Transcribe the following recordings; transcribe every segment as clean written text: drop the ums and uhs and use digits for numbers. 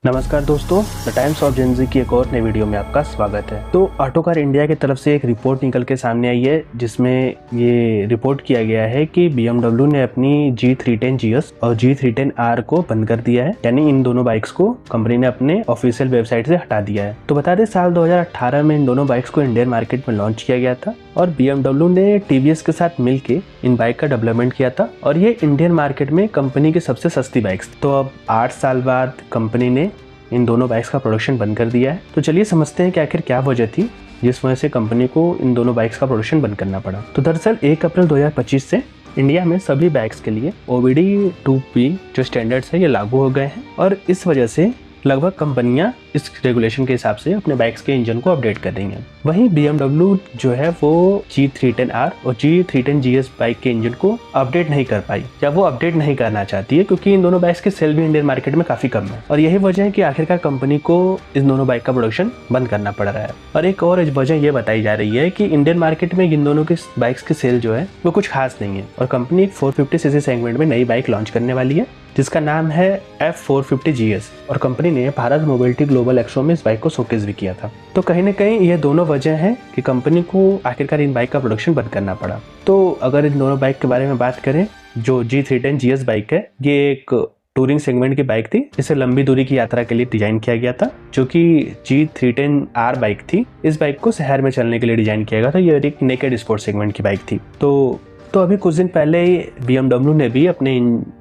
नमस्कार दोस्तों, the times of Gen Z की एक और नई वीडियो में आपका स्वागत है। तो ऑटो कार इंडिया की तरफ से एक रिपोर्ट निकल के सामने आई है जिसमें ये रिपोर्ट किया गया है कि BMW ने अपनी G310 GS और G310R को बंद कर दिया है, यानी इन दोनों बाइक्स को कंपनी ने अपने ऑफिशियल वेबसाइट से हटा दिया है। तो बता दें, साल 2018 में इन दोनों बाइक्स को इंडियन मार्केट में लॉन्च किया गया था और BMW ने TVS के साथ मिलकर इन बाइक का डेवलपमेंट किया था और ये इंडियन मार्केट में कंपनी की सबसे सस्ती बाइक्स। तो अब 8 साल बाद कंपनी ने इन दोनों बाइक्स का प्रोडक्शन बंद कर दिया है। तो चलिए समझते हैं कि आखिर क्या वजह थी जिस वजह से कंपनी को इन दोनों बाइक्स का प्रोडक्शन बंद करना पड़ा। तो दरअसल 1 अप्रैल 2025 से इंडिया में सभी बाइक्स के लिए OBD 2P जो स्टैंडर्ड्स है ये लागू हो गए हैं और इस वजह से लगभग कंपनियां इस रेगुलेशन के हिसाब से अपने बाइक्स के इंजन को अपडेट कर रही हैं। वहीं BMW जो है वो G310R और G310 GS बाइक के इंजन को अपडेट नहीं कर पाई या वो अपडेट नहीं करना चाहती है क्योंकि इन दोनों बाइक्स की सेल भी इंडियन मार्केट में काफी कम है और यही वजह है कि आखिरकार कंपनी को इन दोनों बाइक का प्रोडक्शन बंद करना पड़ रहा है। और एक और वजह ये बताई जा रही है कि इंडियन मार्केट में इन दोनों की बाइक्स की सेल जो है वो कुछ खास नहीं है और कंपनी 450cc सेगमेंट में नई बाइक लॉन्च करने वाली है जिसका नाम है F450 GS और कंपनी ने भारत मोबिलिटी ग्लोबल एक्सपो में इस बाइक को शोकेस भी किया था। तो कहीं ना कहीं ये दोनों वजह हैं कि कंपनी को आखिरकार इन बाइक का प्रोडक्शन बंद करना पड़ा। तो अगर इन दोनों बाइक के बारे में बात करें, जो G310 GS बाइक है ये एक टूरिंग सेगमेंट की बाइक थी। इसे लंबी दूरी की यात्रा के लिए डिजाइन किया गया था। जो कि G310R बाइक थी, इस बाइक को शहर में चलने के लिए डिजाइन किया गया था। ये एक नेकेड स्पोर्ट सेगमेंट की बाइक थी। तो अभी कुछ दिन पहले ही BMW ने भी अपने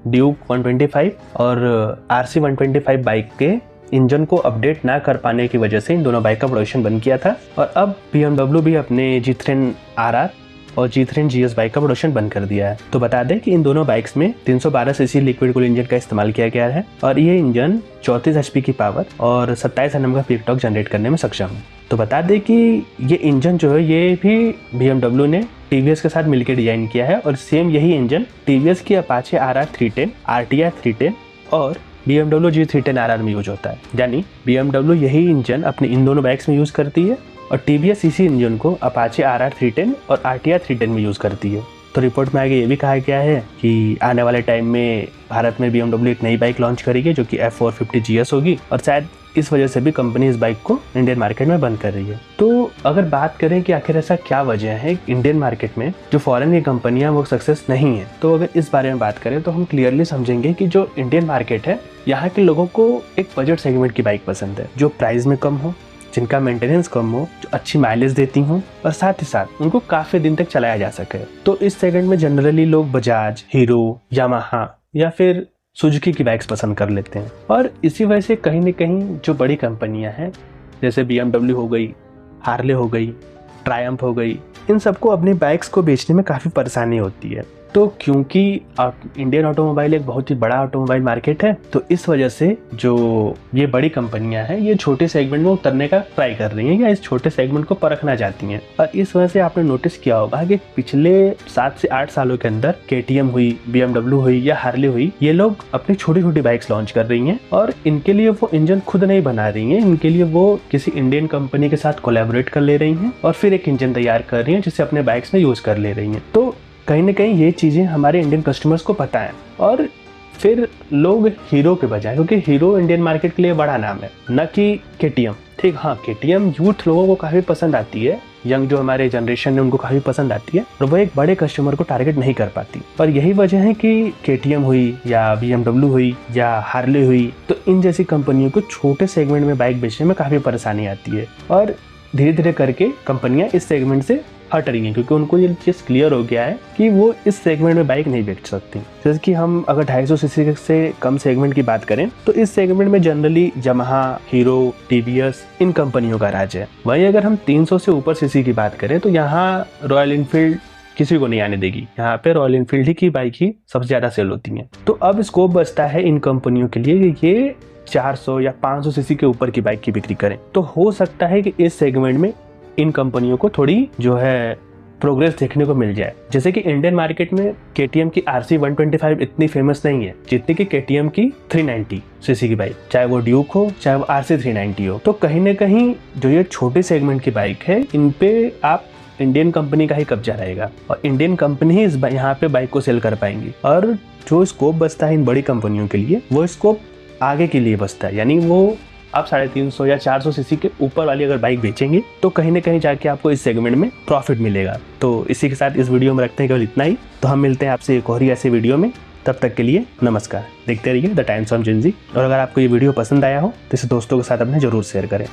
ड्यूक 125 और RC 125 बाइक के इंजन को अपडेट ना कर पाने की वजह से इन दोनों बाइक का प्रोडक्शन बंद किया था और अब BMW भी अपने G310RR और G310 GS बाइक का प्रोडक्शन बंद कर दिया है। तो बता दें कि इन दोनों बाइक्स में 312cc लिक्विड कूल इंजन का इस्तेमाल किया गया है और ये इंजन 34 HP की पावर और 27 Nm का पीक टॉर्क जनरेट करने में सक्षम है। तो बता दें कि ये इंजन जो है ये भी BMW ने TVS के साथ मिलकर डिजाइन किया है और सेम यही इंजन TVS की अपाचे RR 310, RTR 310 और BMW G310RR में यूज होता है। यानी BMW यही इंजन अपने इन दोनों बाइक्स में यूज करती है और TVS इसी इंजन को अपाचे RR 310 और RTR 310 में यूज करती है। तो रिपोर्ट में आगे ये भी कहा गया है कि आने वाले टाइम में भारत में BMW एक नई बाइक लॉन्च करेगी जो कि F450 GS होगी और शायद इस वजह से भी कंपनी इस बाइक को इंडियन मार्केट में बंद कर रही है। तो अगर बात करें कि आखिर ऐसा क्या वजह है इंडियन मार्केट में जो फॉरेन की कंपनियां वो सक्सेस नहीं है, तो अगर इस बारे में बात करें तो हम क्लियरली समझेंगे कि जो इंडियन मार्केट है यहाँ के लोगों को एक बजट सेगमेंट की बाइक पसंद है जो प्राइस में कम हो, जिनका मेंटेनेंस कम हो, जो अच्छी माइलेज देती हो और साथ ही साथ उनको काफी दिन तक चलाया जा सके। तो इस सेगमेंट में जनरली लोग बजाज, हीरो, यामाहा या फिर सुजुकी की बाइक्स पसंद कर लेते हैं और इसी वजह से कहीं न कहीं जो बड़ी कंपनियां हैं जैसे BMW हो गई, हार्ले हो गई, ट्रायम्फ हो गई, इन सबको अपनी बाइक्स को बेचने में काफ़ी परेशानी होती है। तो क्योंकि इंडियन ऑटोमोबाइल एक बहुत ही बड़ा ऑटोमोबाइल मार्केट है तो इस वजह से जो ये बड़ी कंपनियां हैं ये छोटे सेगमेंट में उतरने का ट्राई कर रही हैं या इस छोटे सेगमेंट को परखना चाहती हैं। और इस वजह से आपने नोटिस किया होगा कि पिछले 7 से 8 सालों के अंदर KTM हुई, BMW हुई या हार्ले हुई, ये लोग अपनी छोटी छोटी बाइक्स लॉन्च कर रही हैं और इनके लिए वो इंजन खुद नहीं बना रही हैं, इनके लिए वो किसी इंडियन कंपनी के साथ कोलैबोरेट कर ले रही हैं और फिर एक इंजन तैयार कर रही हैं जिसे अपने बाइक्स में यूज कर ले रही हैं। तो कहीं ना कहीं ये चीज़ें हमारे इंडियन कस्टमर्स को पता है और फिर लोग हीरो के बजाय, क्योंकि हीरो इंडियन मार्केट के लिए बड़ा नाम है, न कि KTM। ठीक, हाँ, KTM यूथ लोगों को काफ़ी पसंद आती है, यंग जो हमारे जनरेशन है उनको काफ़ी पसंद आती है और वो एक बड़े कस्टमर को टारगेट नहीं कर पाती और यही वजह है कि KTM हुई या BMW हुई या हार्ले हुई, तो इन जैसी कंपनियों को छोटे सेगमेंट में बाइक बेचने में काफ़ी परेशानी आती है और धीरे धीरे करके कंपनियां इस सेगमेंट से हट रही हैं क्योंकि उनको ये चीज़ क्लियर हो गया है कि वो इस सेगमेंट में बाइक नहीं बेच सकती। जैसे कि हम अगर 250cc से कम सेगमेंट की बात करें तो इस सेगमेंट में जनरली यामाहा, हीरो, TVS इन कंपनियों का राज है। वहीं अगर हम 300 से ऊपर सीसी की बात करें तो यहाँ रॉयल इनफील्ड किसी को नहीं आने देगी, यहाँ पे रॉयल इनफील्ड ही की बाइक ही सबसे ज़्यादा सेल होती हैं। तो अब स्कोप बचता है इन कंपनियों के लिए कि ये 400 या 500cc के ऊपर की बाइक की बिक्री करें। तो हो सकता है कि इस सेगमेंट में इन कंपनियों को थोड़ी जो है प्रोग्रेस देखने को मिल जाए। जैसे कि इंडियन मार्केट में KTM की RC 125 इतनी फेमस नहीं है जितनी कि KTM की 390cc की बाइक, चाहे वो ड्यूक हो चाहे वो RC 390 हो। तो कहीं ना कहीं जो ये छोटे सेगमेंट की बाइक है इन पे आप इंडियन कंपनी का ही कब्जा रहेगा और इंडियन कंपनी ही यहाँ पे बाइक को सेल कर पाएंगी और जो स्कोप बचता है इन बड़ी कंपनियों के लिए वो स्कोप आगे के लिए बचता है। यानी वो आप 350 या 400 सीसी के ऊपर वाली अगर बाइक बेचेंगे तो कहीं ना कहीं जाके आपको इस सेगमेंट में प्रॉफिट मिलेगा। तो इसी के साथ इस वीडियो में रखते हैं केवल इतना ही। तो हम मिलते हैं आपसे एक और ही ऐसे वीडियो में, तब तक के लिए नमस्कार। देखते रहिए द टाइम्स ऑफ जेन ज़ी। और अगर आपको ये वीडियो पसंद आया हो तो इसे दोस्तों के साथ अपने जरूर शेयर करें।